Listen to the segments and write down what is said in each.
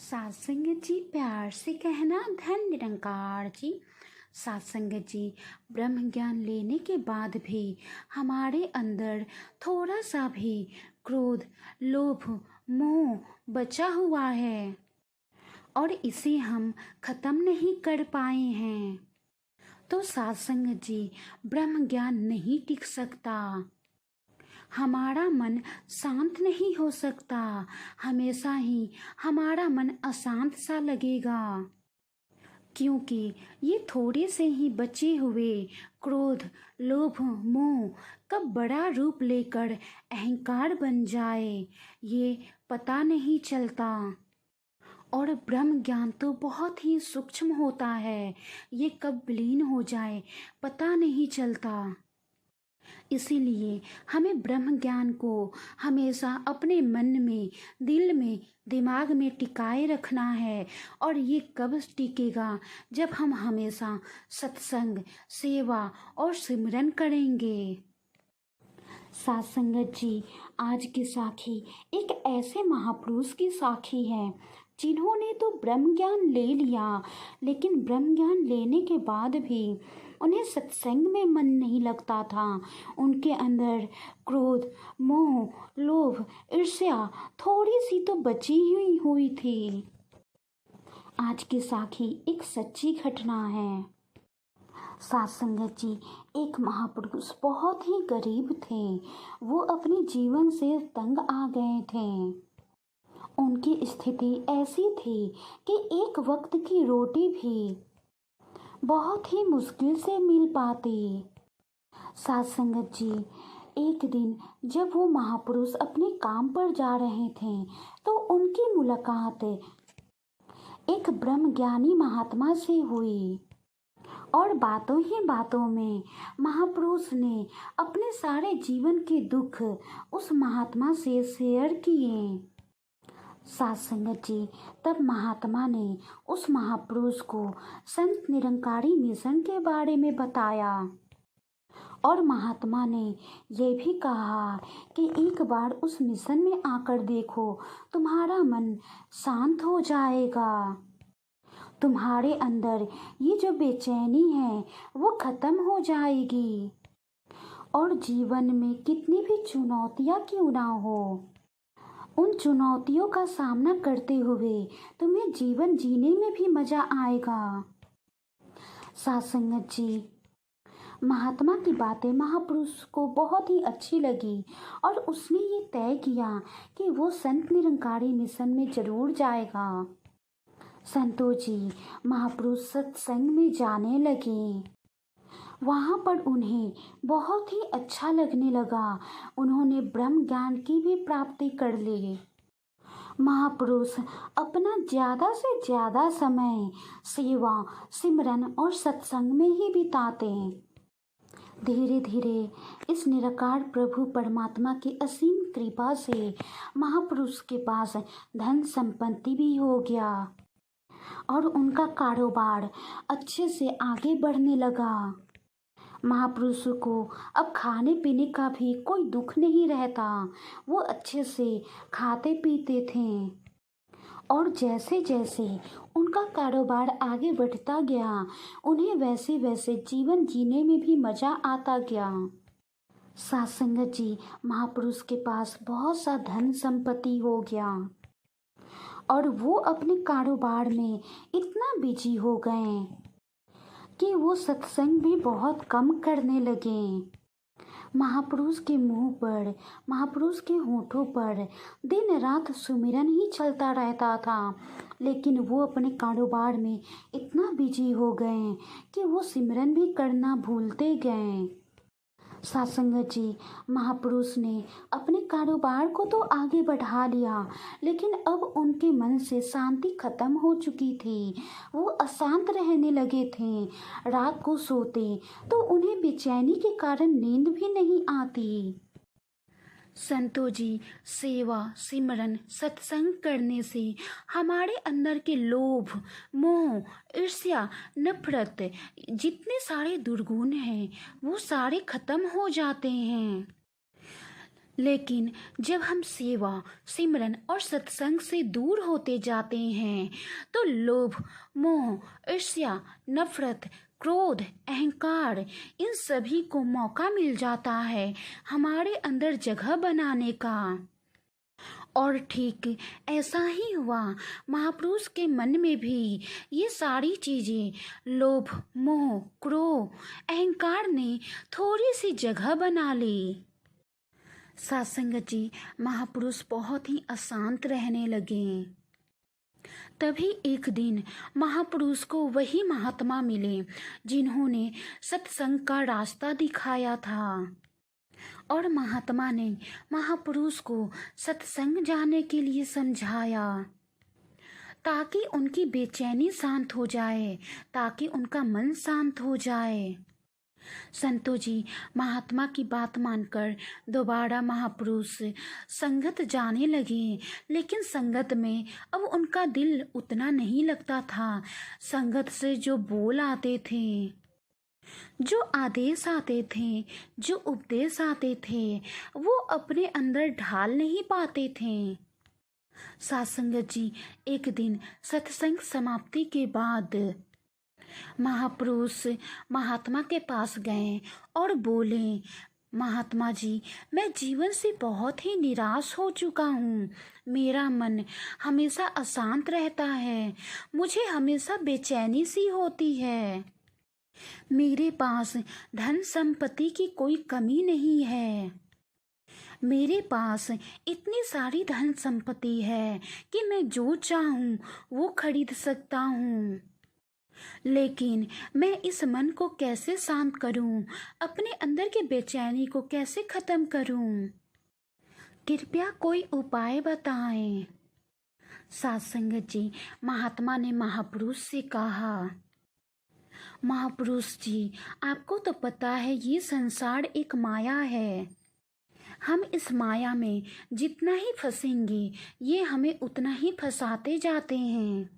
सात संगत जी प्यार से कहना धन निरंकार जी। सात संगत जी, ब्रह्म ज्ञान लेने के बाद भी हमारे अंदर थोड़ा सा भी क्रोध, लोभ, मोह बचा हुआ है और इसे हम खत्म नहीं कर पाए हैं। तो सात संगत जी, ब्रह्म ज्ञान नहीं टिक सकता, हमारा मन शांत नहीं हो सकता, हमेशा ही हमारा मन अशांत सा लगेगा, क्योंकि ये थोड़े से ही बचे हुए क्रोध, लोभ, मोह कब बड़ा रूप लेकर अहंकार बन जाए ये पता नहीं चलता। और ब्रह्म ज्ञान तो बहुत ही सूक्ष्म होता है, ये कब विलीन हो जाए पता नहीं चलता। इसीलिए हमें ब्रह्म ज्ञान को हमेशा अपने मन में, दिल में, दिमाग में टिकाए रखना है। और ये कब टिकेगा? जब हम हमेशा सत्संग, सेवा और सिमरन करेंगे। सात संगत जी, आज की साखी एक ऐसे महापुरुष की साखी है जिन्होंने तो ब्रह्म ज्ञान ले लिया, लेकिन ब्रह्म ज्ञान लेने के बाद भी उन्हें सत्संग में मन नहीं लगता था। उनके अंदर क्रोध, मोह, लोभ, ईर्ष्या थोड़ी सी तो बची हुई थी। आज की साखी एक सच्ची घटना है। सात संगत जी, एक महापुरुष बहुत ही गरीब थे। वो अपने जीवन से तंग आ गए थे। उनकी स्थिति ऐसी थी कि एक वक्त की रोटी भी बहुत ही मुश्किल से मिल पाती। सात संगत जी, एक दिन जब वो महापुरुष अपने काम पर जा रहे थे तो उनकी मुलाकात एक ब्रह्मज्ञानी महात्मा से हुई। और बातों ही बातों में महापुरुष ने अपने सारे जीवन के दुख उस महात्मा से शेयर किए। सात संगत जी, तब महात्मा ने उस महापुरुष को संत निरंकारी मिशन के बारे में बताया। और महात्मा ने यह भी कहा कि एक बार उस मिशन में आकर देखो, तुम्हारा मन शांत हो जाएगा, तुम्हारे अंदर ये जो बेचैनी है वो खत्म हो जाएगी। और जीवन में कितनी भी चुनौतियाँ क्यों ना हो, उन चुनौतियों का सामना करते हुए तुम्हें जीवन जीने में भी मजा आएगा। सात संगत जी, महात्मा की बातें महापुरुष को बहुत ही अच्छी लगी और उसने ये तय किया कि वो संत निरंकारी मिशन में जरूर जाएगा। संतों जी, महापुरुष सत्संग में जाने लगे। वहाँ पर उन्हें बहुत ही अच्छा लगने लगा। उन्होंने ब्रह्म ज्ञान की भी प्राप्ति कर ली। महापुरुष अपना ज़्यादा से ज़्यादा समय सेवा, सिमरन और सत्संग में ही बिताते। धीरे धीरे इस निराकार प्रभु परमात्मा की असीम कृपा से महापुरुष के पास धन संपत्ति भी हो गया और उनका कारोबार अच्छे से आगे बढ़ने लगा। महापुरुष को अब खाने पीने का भी कोई दुख नहीं रहता। वो अच्छे से खाते पीते थे और जैसे जैसे उनका कारोबार आगे बढ़ता गया, उन्हें वैसे वैसे जीवन जीने में भी मज़ा आता गया। सात संगत जी, महापुरुष के पास बहुत सा धन संपत्ति हो गया और वो अपने कारोबार में इतना बिजी हो गए कि वो सत्संग भी बहुत कम करने लगे। महापुरुष के मुंह पर, महापुरुष के होठों पर दिन रात सुमिरन ही चलता रहता था, लेकिन वो अपने कारोबार में इतना बिजी हो गए कि वो सिमरन भी करना भूलते गए। सात संगत जी, महापुरुष ने अपने कारोबार को तो आगे बढ़ा लिया, लेकिन अब उनके मन से शांति खत्म हो चुकी थी। वो अशांत रहने लगे थे। रात को सोते तो उन्हें बेचैनी के कारण नींद भी नहीं आती। संतों जी, सेवा, सिमरन, सत्संग करने से हमारे अंदर के लोभ, मोह, ईर्ष्या, नफरत, जितने सारे दुर्गुण हैं वो सारे खत्म हो जाते हैं। लेकिन जब हम सेवा, सिमरन और सत्संग से दूर होते जाते हैं तो लोभ, मोह, ईर्ष्या, नफरत, क्रोध, अहंकार, इन सभी को मौका मिल जाता है हमारे अंदर जगह बनाने का। और ठीक ऐसा ही हुआ, महापुरुष के मन में भी ये सारी चीजें, लोभ, मोह, क्रोध, अहंकार ने थोड़ी सी जगह बना ली। सत्संग जी, महापुरुष बहुत ही अशांत रहने लगे। तभी एक दिन महापुरुष को वही महात्मा मिले जिन्होंने सत्संग का रास्ता दिखाया था। और महात्मा ने महापुरुष को सत्संग जाने के लिए समझाया ताकि उनकी बेचैनी शांत हो जाए, ताकि उनका मन शांत हो जाए। संतो जी महात्मा की बात मानकर दोबारा महापुरुष संगत जाने लगे, लेकिन संगत में अब उनका दिल उतना नहीं लगता था। संगत से जो बोल आते थे, जो आदेश आते थे, जो उपदेश आते थे, वो अपने अंदर ढाल नहीं पाते थे। सत्संगत जी एक दिन सत्संग समाप्ति के बाद महापुरुष महात्मा के पास गए और बोले, महात्मा जी, मैं जीवन से बहुत ही निराश हो चुका हूँ। मेरा मन हमेशा अशांत रहता है, मुझे हमेशा बेचैनी सी होती है। मेरे पास धन संपत्ति की कोई कमी नहीं है। मेरे पास इतनी सारी धन संपत्ति है कि मैं जो चाहूँ वो खरीद सकता हूँ, लेकिन मैं इस मन को कैसे शांत करूं, अपने अंदर की बेचैनी को कैसे खत्म करूं? कृपया कोई उपाय बताएं। सत्संग जी महात्मा ने महापुरुष से कहा, महापुरुष जी, आपको तो पता है ये संसार एक माया है। हम इस माया में जितना ही फंसेंगे ये हमें उतना ही फंसाते जाते हैं।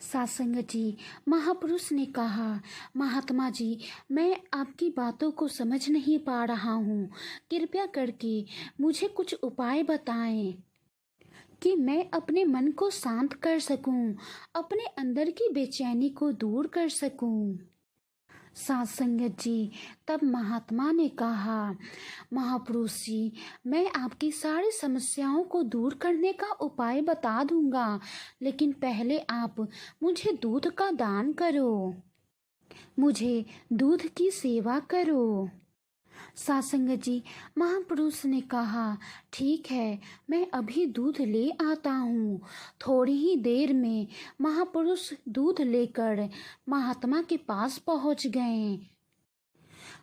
सत्संग जी महापुरुष ने कहा, महात्मा जी, मैं आपकी बातों को समझ नहीं पा रहा हूँ, कृपया करके मुझे कुछ उपाय बताएं कि मैं अपने मन को शांत कर सकूं, अपने अंदर की बेचैनी को दूर कर सकूं। सत्संग जी तब महात्मा ने कहा, महापुरुष जी, मैं आपकी सारी समस्याओं को दूर करने का उपाय बता दूंगा, लेकिन पहले आप मुझे दूध का दान करो, मुझे दूध की सेवा करो। सत्संग जी महापुरुष ने कहा, ठीक है, मैं अभी दूध ले आता हूँ। थोड़ी ही देर में महापुरुष दूध लेकर महात्मा के पास पहुँच गए।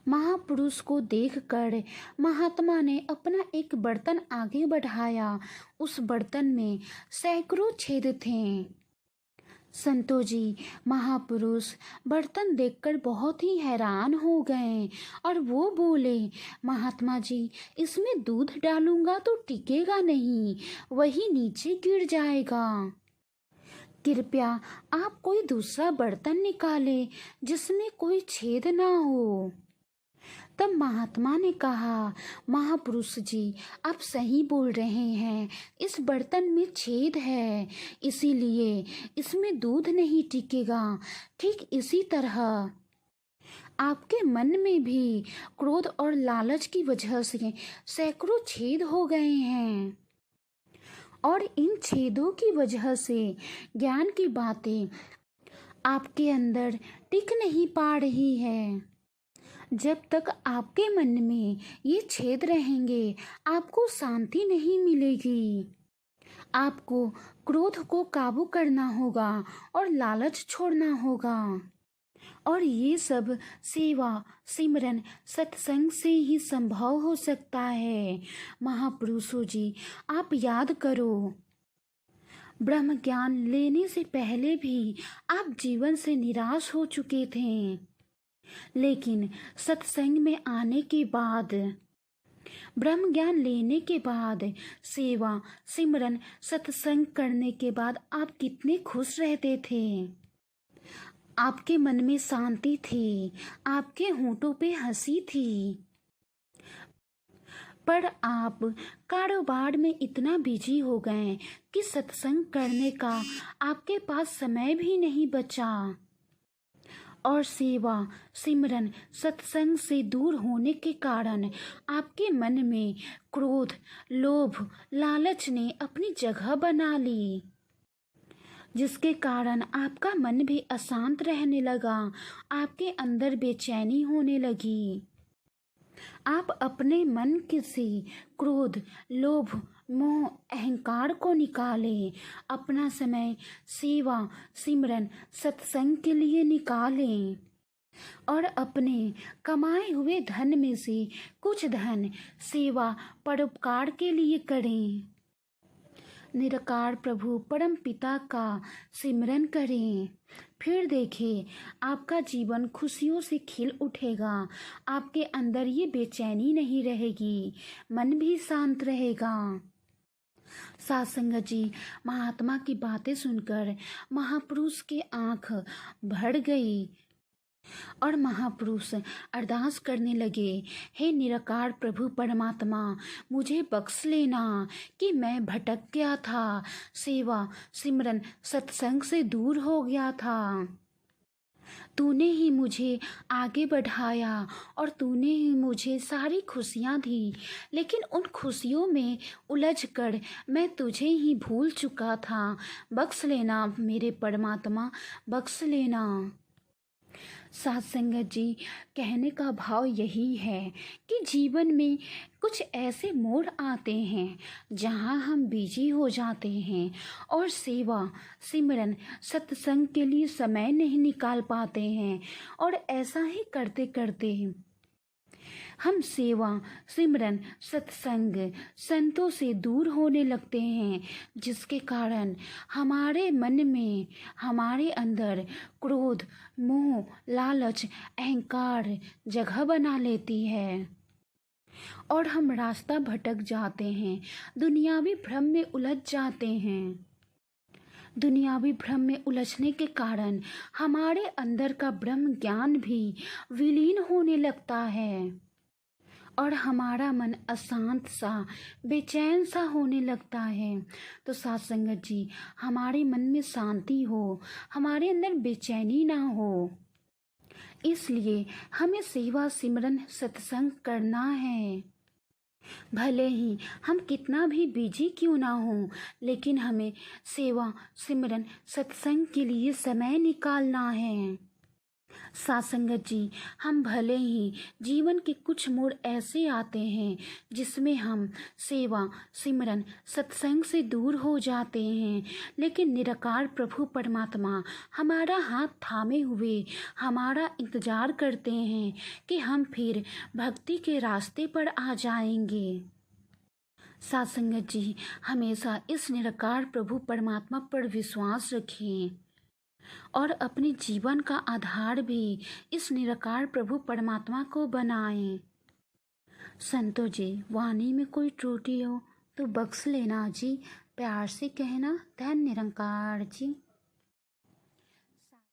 महापुरुष को देखकर महात्मा ने अपना एक बर्तन आगे बढ़ाया। उस बर्तन में सैकड़ों छेद थे। संतो जी महापुरुष बर्तन देखकर बहुत ही हैरान हो गए और वो बोले, महात्मा जी, इसमें दूध डालूंगा तो टिकेगा नहीं, वही नीचे गिर जाएगा। कृपया आप कोई दूसरा बर्तन निकालें जिसमें कोई छेद ना हो। तब महात्मा ने कहा, महापुरुष जी, आप सही बोल रहे हैं, इस बर्तन में छेद है, इसीलिए इसमें दूध नहीं टिकेगा। ठीक इसी तरह आपके मन में भी क्रोध और लालच की वजह से सैकड़ों छेद हो गए हैं, और इन छेदों की वजह से ज्ञान की बातें आपके अंदर टिक नहीं पा रही है। जब तक आपके मन में ये छेद रहेंगे आपको शांति नहीं मिलेगी। आपको क्रोध को काबू करना होगा और लालच छोड़ना होगा, और ये सब सेवा, सिमरन, सत्संग से ही संभव हो सकता है। महापुरुषों जी, आप याद करो, ब्रह्म ज्ञान लेने से पहले भी आप जीवन से निराश हो चुके थे, लेकिन सत्संग में आने के बाद, ब्रह्म ज्ञान लेने के बाद, सेवा, सिमरन, सत्संग करने के बाद आप कितने खुश रहते थे। आपके मन में शांति थी, आपके होंठों पे हंसी थी। पर आप कारोबार में इतना बिजी हो गए कि सत्संग करने का आपके पास समय भी नहीं बचा। और सेवा सिमरन सत्संग से दूर होने के कारण आपके मन में क्रोध, लोभ, लालच ने अपनी जगह बना ली, जिसके कारण आपका मन भी अशांत रहने लगा, आपके अंदर बेचैनी होने लगी। आप अपने मन के से क्रोध, लोभ, मोह, अहंकार को निकालें। अपना समय सेवा, सिमरन, सत्संग के लिए निकालें और अपने कमाए हुए धन में से कुछ धन सेवा, परोपकार के लिए करें। निराकार प्रभु परम पिता का सिमरन करें। फिर देखिए आपका जीवन खुशियों से खिल उठेगा। आपके अंदर ये बेचैनी नहीं रहेगी, मन भी शांत रहेगा। साथ संगत जी, महात्मा की बातें सुनकर महापुरुष की आंख भर गई और महापुरुष अरदास करने लगे, हे निराकार प्रभु परमात्मा, मुझे बख्श लेना कि मैं भटक गया था, सेवा सिमरन सत्संग से दूर हो गया था। तूने ही मुझे आगे बढ़ाया और तूने ही मुझे सारी खुशियाँ दी, लेकिन उन खुशियों में उलझकर मैं तुझे ही भूल चुका था। बख्श लेना मेरे परमात्मा, बख्श लेना। साथ संगत जी, कहने का भाव यही है कि जीवन में कुछ ऐसे मोड़ आते हैं जहां हम बिजी हो जाते हैं और सेवा सिमरन सत्संग के लिए समय नहीं निकाल पाते हैं, और ऐसा ही करते करते हम सेवा सिमरन सत्संग संतों से दूर होने लगते हैं, जिसके कारण हमारे मन में, हमारे अंदर क्रोध, मोह, लालच, अहंकार जगह बना लेती है और हम रास्ता भटक जाते हैं, दुनियावी भ्रम में उलझ जाते हैं। दुनियावी भ्रम में उलझने के कारण हमारे अंदर का ब्रह्म ज्ञान भी विलीन होने लगता है और हमारा मन अशांत सा, बेचैन सा होने लगता है। तो साथ संगत जी, हमारे मन में शांति हो, हमारे अंदर बेचैनी ना हो, इसलिए हमें सेवा सिमरन सत्संग करना है। भले ही हम कितना भी बिजी क्यों ना हो, लेकिन हमें सेवा सिमरन सत्संग के लिए समय निकालना है। साथ संगत जी, हम भले ही जीवन के कुछ मोड़ ऐसे आते हैं जिसमें हम सेवा सिमरन सत्संग से दूर हो जाते हैं, लेकिन निराकार प्रभु परमात्मा हमारा हाथ थामे हुए हमारा इंतजार करते हैं कि हम फिर भक्ति के रास्ते पर आ जाएंगे। साथ संगत जी, हमेशा इस निराकार प्रभु परमात्मा पर विश्वास रखें और अपने जीवन का आधार भी इस निराकार प्रभु परमात्मा को बनाएं। संतो जी, वाणी में कोई त्रुटि हो तो बख्श लेना जी, प्यार से कहना। धन्य निरंकार जी।